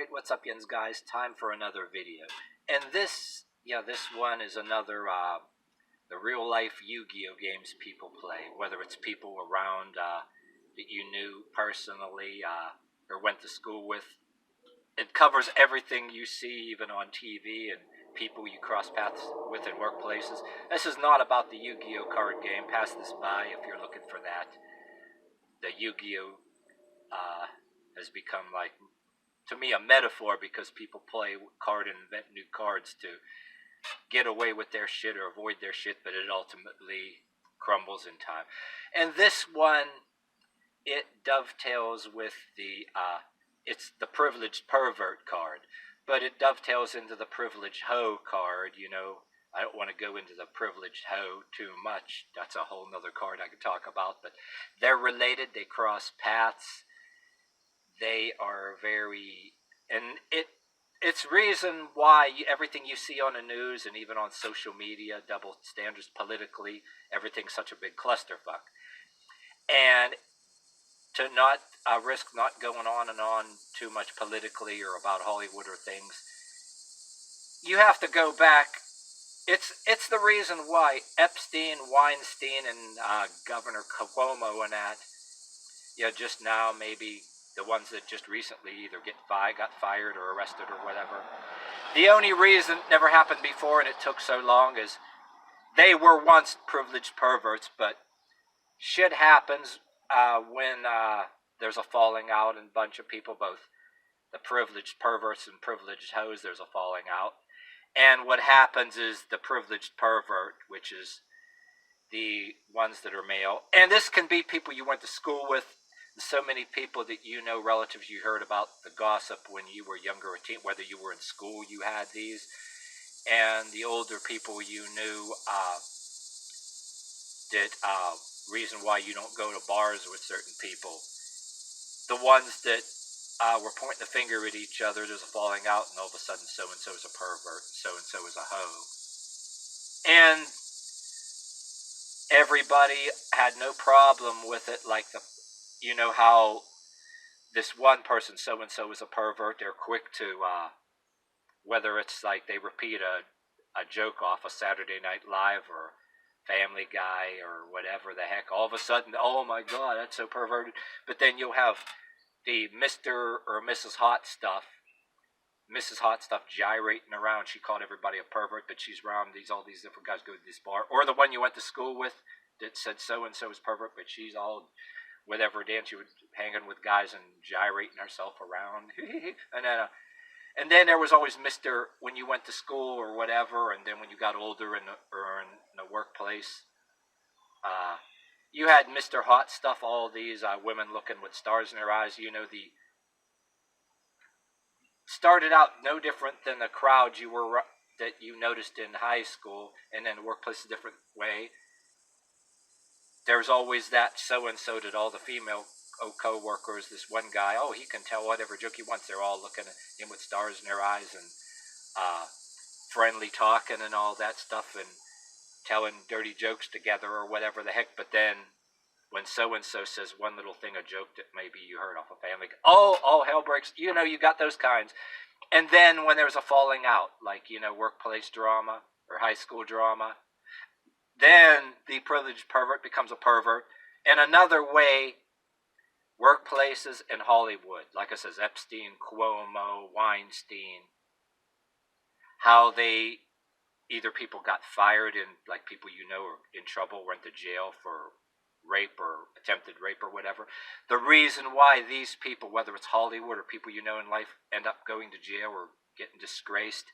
Alright, what's up, yins guys? Time for another video. And this one is another, the real life Yu-Gi-Oh games people play. Whether it's people around that you knew personally or went to school with. It covers everything you see, even on TV, and people you cross paths with in workplaces. This is not about the Yu-Gi-Oh card game. Pass this by if you're looking for that. The Yu-Gi-Oh has become, like, to me, a metaphor, because people play card and invent new cards to get away with their shit or avoid their shit, but it ultimately crumbles in time. And this one, it dovetails with the it's the privileged pervert card, but it dovetails into the privileged hoe card. You know, I don't want to go into the privileged hoe too much. That's a whole nother card I could talk about, but they're related. They cross paths. They are very, and it's reason why everything you see on the news and even on social media, double standards politically, everything's such a big clusterfuck. And to not risk not going on and on too much politically or about Hollywood or things, you have to go back. It's the reason why Epstein, Weinstein, and Governor Cuomo and that, just now maybe the ones that just recently either got fired or arrested or whatever. The only reason it never happened before and it took so long is they were once privileged perverts, but shit happens when there's a falling out, and a bunch of people, both the privileged perverts and privileged hoes, there's a falling out. And what happens is the privileged pervert, which is the ones that are male, and this can be people you went to school with, so many people that you know, relatives you heard about the gossip when you were younger or teen, whether you were in school, you had these, and the older people you knew that reason why you don't go to bars with certain people. The ones that were pointing the finger at each other, there's a falling out, and all of a sudden so-and-so is a pervert, and so-and-so is a hoe. And everybody had no problem with it, like you know how this one person, so-and-so, is a pervert, they're quick to, whether it's like they repeat a joke off a Saturday Night Live or Family Guy or whatever the heck, all of a sudden, oh my god, that's so perverted. But then you'll have the Mr. or Mrs. Hot Stuff gyrating around. She called everybody a pervert, but she's around all these different guys go to this bar. Or the one you went to school with that said so-and-so is pervert, but she's all whatever dance, she was hanging with guys and gyrating herself around. And then there was always Mr. when you went to school or whatever, and then when you got older in the workplace, you had Mr. Hot Stuff, all these women looking with stars in their eyes. You know, started out no different than the crowd that you noticed in high school, and then the workplace a different way. There's always that so-and-so that all the female co-workers, this one guy, he can tell whatever joke he wants. They're all looking at him with stars in their eyes and friendly talking and all that stuff and telling dirty jokes together or whatever the heck. But then when so-and-so says one little thing, a joke that maybe you heard off a Family Guy, all hell breaks. You know, you got those kinds. And then when there's a falling out, like, workplace drama or high school drama, then the privileged pervert becomes a pervert. And another way, workplaces in Hollywood, like I said, Epstein, Cuomo, Weinstein, how they, either people got fired and, like, people are in trouble, went to jail for rape or attempted rape or whatever. The reason why these people, whether it's Hollywood or people in life, end up going to jail or getting disgraced,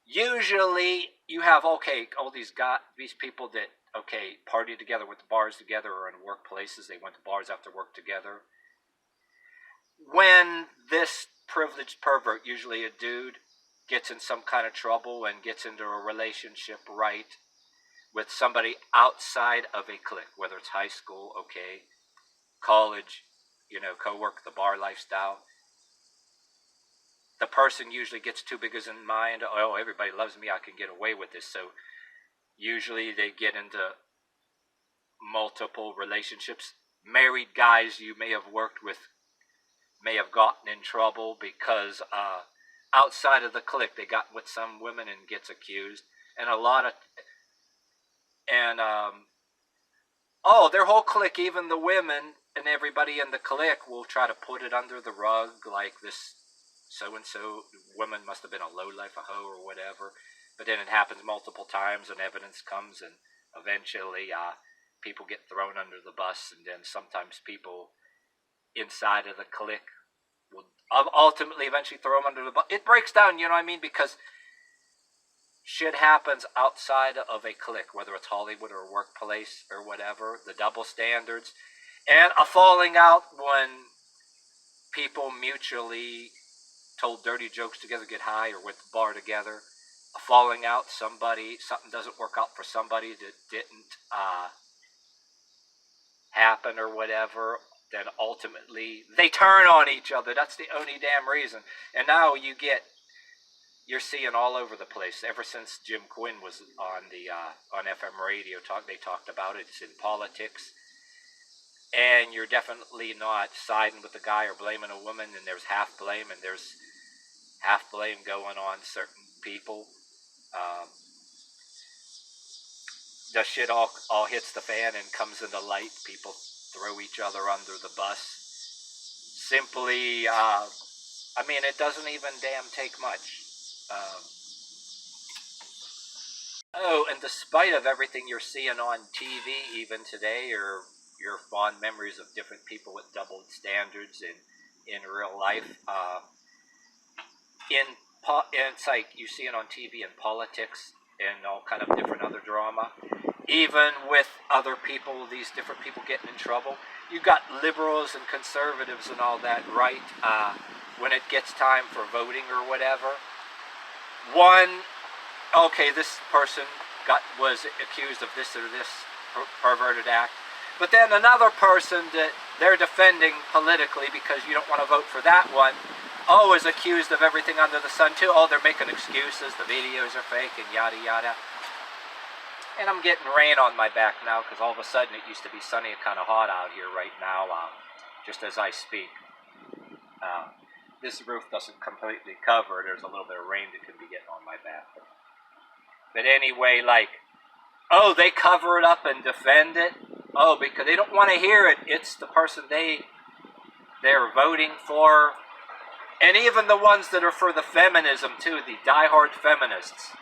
usually you have, all these people that, party together, went to bars together, or in workplaces, they went to bars after work together. When this privileged pervert, usually a dude, gets in some kind of trouble and gets into a relationship with somebody outside of a clique, whether it's high school, college, co-work, the bar lifestyle, the person usually gets too big as in mind. Everybody loves me, I can get away with this. So usually they get into multiple relationships. Married guys you may have worked with may have gotten in trouble because outside of the clique they got with some women and gets accused, and a lot of and oh, their whole clique, even the women and everybody in the clique, will try to put it under the rug, like this so-and-so woman must have been a lowlife, a hoe, or whatever. But then it happens multiple times, and evidence comes, and eventually people get thrown under the bus, and then sometimes people inside of the clique will ultimately eventually throw them under the bus. It breaks down, you know what I mean? Because shit happens outside of a clique, whether it's Hollywood or workplace or whatever, the double standards, and a falling out when people mutually told dirty jokes together, get high, or went to the bar together. A falling out, something doesn't work out for somebody that didn't happen or whatever, then ultimately they turn on each other. That's the only damn reason. And now you're seeing all over the place. Ever since Jim Quinn was on the on FM radio they talked about it. It's in politics, and you're definitely not siding with the guy or blaming a woman. And there's half blame, and there's half blame going on certain people. The shit all hits the fan and comes into light. People throw each other under the bus. Simply, I mean, it doesn't even damn take much. Oh, and despite of everything you're seeing on TV even today, or your fond memories of different people with double standards in real life, it's like you see it on TV in politics and all kind of different other drama. Even with other people, these different people getting in trouble. You got liberals and conservatives and all that, right? When it gets time for voting or whatever, okay, this person was accused of this or this perverted act, but then another person that they're defending politically because you don't want to vote for that one, is accused of everything under the sun too. Oh, they're making excuses, the videos are fake, and yada yada. And I'm getting rain on my back now because all of a sudden it used to be sunny and kind of hot out here right now, just as I speak. This roof doesn't completely cover. There's a little bit of rain that could be getting on my back. But anyway, they cover it up and defend it. Oh, because they don't want to hear it. It's the person they're voting for. And even the ones that are for the feminism too, the diehard feminists.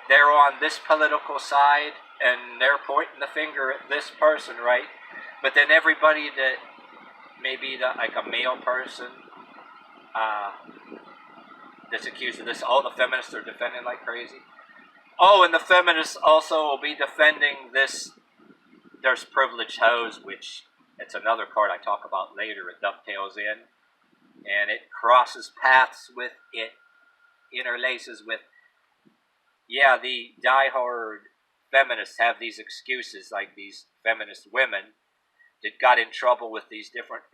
They're on this political side, and they're pointing the finger at this person, right? But then everybody that maybe like a male person that's accused of this, all the feminists are defending like crazy. Oh, and the feminists also will be defending this. There's privileged hoes, which it's another card I talk about later. It dovetails in, and it crosses paths with it, interlaces with. Yeah, the diehard feminists have these excuses, like these feminist women that got in trouble with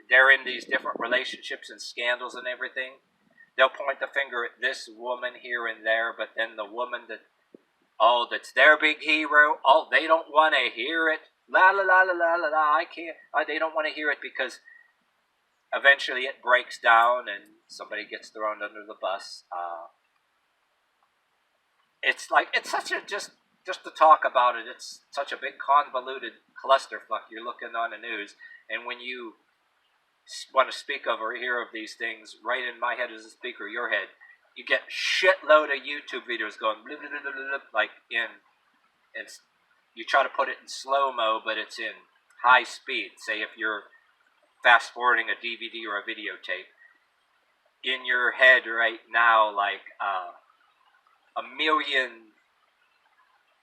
they're in these different relationships and scandals and everything. They'll point the finger at this woman here and there, but then the woman that's their big hero, they don't want to hear it. La la la la la la la, I can't. They don't want to hear it because eventually it breaks down and somebody gets thrown under the bus. It's such a, just to talk about it, it's such a big convoluted clusterfuck you're looking on the news, and when you want to speak of or hear of these things, right in my head as a speaker, your head, you get shitload of YouTube videos going blah, blah, blah, blah, blah, you try to put it in slow-mo, but it's in high speed. Say if you're fast forwarding a DVD or a videotape, in your head right now, a million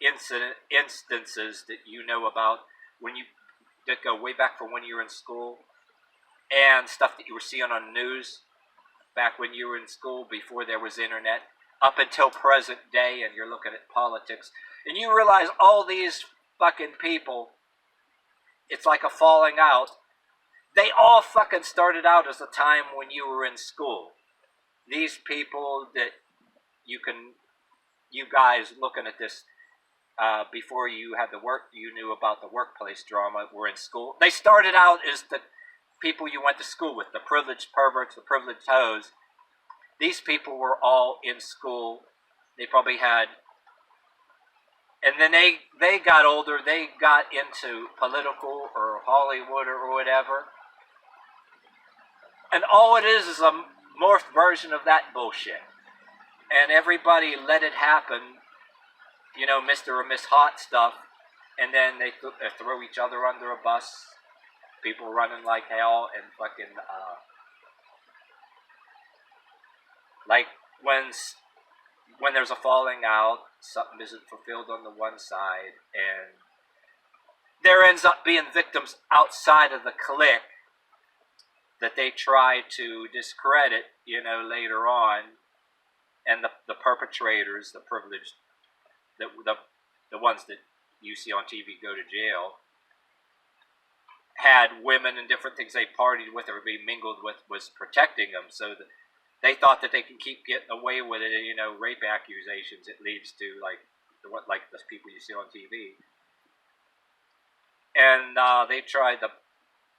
instances that you know about that go way back from when you were in school, and stuff that you were seeing on the news back when you were in school before there was internet, up until present day, and you're looking at politics, and you realize all these fucking people, it's like a falling out. They all fucking started out as a time when you were in school. These people that you guys looking at this before you had the work, you knew about the workplace drama, were in school. They started out as people you went to school with, the privileged perverts, the privileged hoes. These people were all in school. They probably had, and then they got older. They got into political or Hollywood or whatever. And all it is a morphed version of that bullshit. And everybody let it happen, you know, Mr. or Miss Hot stuff. And then they throw each other under a bus. People running like hell and fucking, like when there's a falling out, something isn't fulfilled on the one side, and there ends up being victims outside of the clique that they try to discredit, you know, later on, and the perpetrators, the privileged, the ones that you see on TV go to jail, had women and different things they partied with or be mingled with was protecting them, so that they thought that they can keep getting away with it, you know, rape accusations. It leads to like the people you see on TV, and they tried the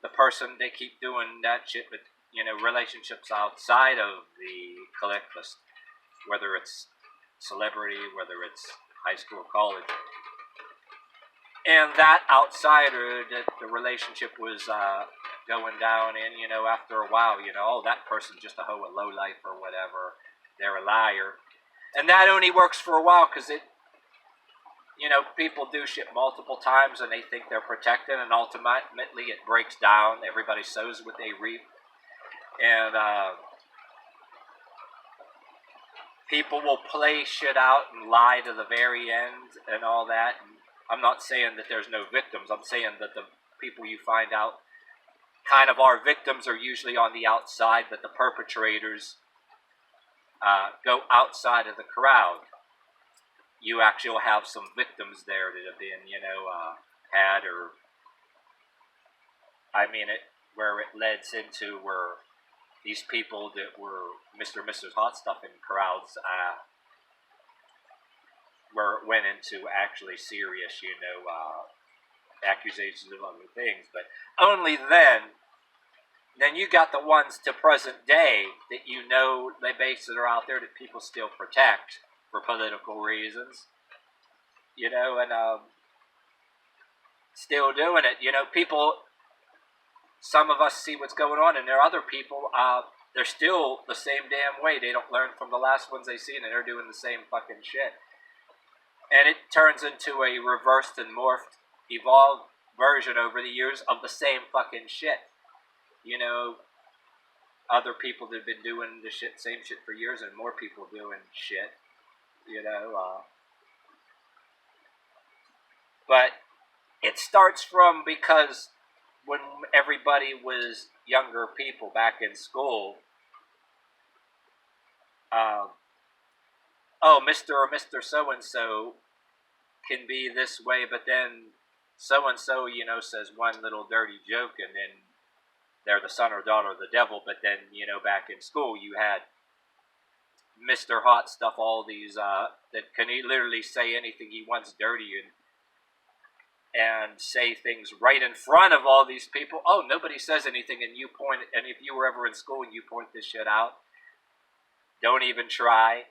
person, they keep doing that shit with, you know, relationships outside of the clique, whether it's celebrity, whether it's high school or college. And that outsider that the relationship was going down, and, you know, after a while, you know, oh, that person's just a hoe, a lowlife or whatever, they're a liar. And that only works for a while because it, you know, people do shit multiple times and they think they're protected, and ultimately it breaks down. Everybody sows what they reap. And people will play shit out and lie to the very end and all that. And I'm not saying that there's no victims. I'm saying that the people you find out kind of are victims are usually on the outside, but the perpetrators go outside of the crowd. You actually will have some victims there that have been, you know, had, or, I mean, where it leads into where these people that were Mr. and Mrs. Hot Stuff in crowds, where it went into actually serious, you know, accusations of other things. But only then you got the ones to present day that, you know, they basically are out there that people still protect for political reasons, you know, and still doing it. You know, people, some of us see what's going on, and there are other people, they're still the same damn way. They don't learn from the last ones they seen, and they're doing the same fucking shit. And it turns into a reversed and morphed, evolved version over the years of the same fucking shit. You know, other people that have been doing the same shit for years, and more people doing shit, you know. But it starts from, because when everybody was younger people back in school, oh, Mr. or Mr. So-and-so can be this way, but then so-and-so, you know, says one little dirty joke, and then they're the son or daughter of the devil. But then, you know, back in school, you had Mr. Hot Stuff, all these, that can literally say anything he wants dirty, and say things right in front of all these people. Oh, nobody says anything, and you point, and if you were ever in school and you point this shit out, don't even try.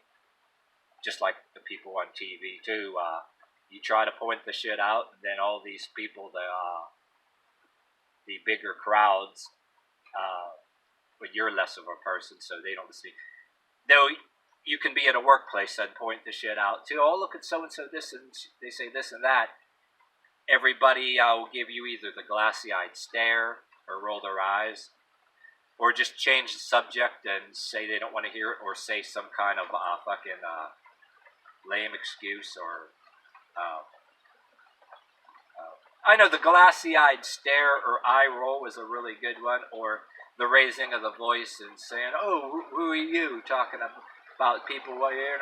Just like the people on TV too, you try to point the shit out, and then all these people, the bigger crowds, but you're less of a person, so they don't see. Though you can be at a workplace and point the shit out too. Oh, look at so and so this, and they say this and that. Everybody will give you either the glassy-eyed stare or roll their eyes, or just change the subject and say they don't want to hear it, or say some kind of fucking lame excuse, or I know the glassy-eyed stare or eye roll is a really good one, or the raising of the voice and saying, "Oh, who are you?" talking about people, well, you're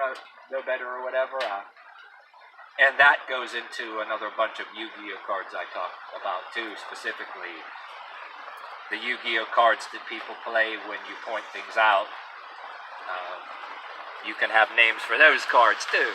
no better or whatever. And that goes into another bunch of Yu-Gi-Oh cards I talk about too, specifically the Yu-Gi-Oh cards that people play when you point things out. You can have names for those cards too.